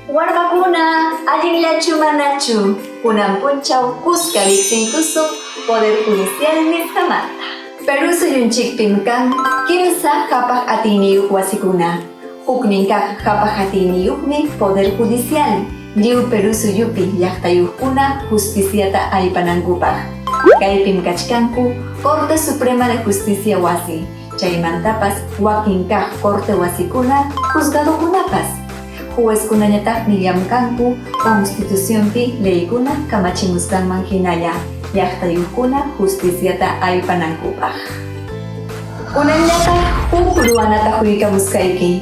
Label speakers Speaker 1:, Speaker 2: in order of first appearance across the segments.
Speaker 1: Warmakuna, allinllachu manachu, kunan punchaw kuskalik kusuk Poder Judicial nisqamanta. Perú suyunchikpim kan kimsa qhapaq atiniyuq wasikuna. Huknin kaq qhapaq atiniyuqmi Poder Judicial, lliw Perú suyupi llaqtayuqkuna justiciata aypanankupaq. Kaypim kachkanku Corte Suprema de Justicia wasi, chaymantapas wakin kaq Corte wasikuna juzgadokunapas. Juezkunañataqmi llamkanku Constitucionpi leykuna kamachimusqanman hinalla llaqtayuqkuna justiciata aypanankupaq. Kunanñataq huk ruwanata huykamusqayki.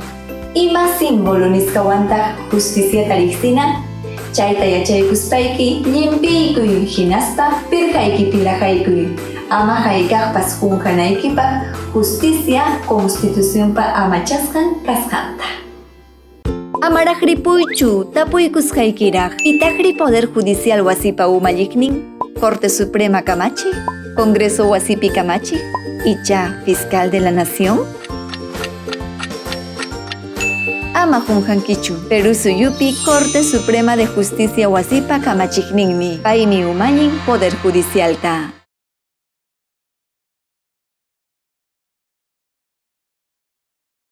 Speaker 1: Ima símbolo nisqawantaq justiciata riqsina? Chayta yachaykuspayki llimpiykuy hinaspa pirqaykipi laqaykuy. Ama haykaqpas qunqanaykipaq justicia Constitucionpa amachasqan kasqanta. Amaraq ripuychu tapuykusqaykiraq pitaqri Poder Judicial wasipa umalliqnin, Corte Suprema kamachiq, Congreso wasipi kamachiq, icha Fiscal de la Nación? Ama qunqankichu, Perú suyupi Corte Suprema de Justicia wasipa kamachiqninmi, paymi umañin Poder Judicialta.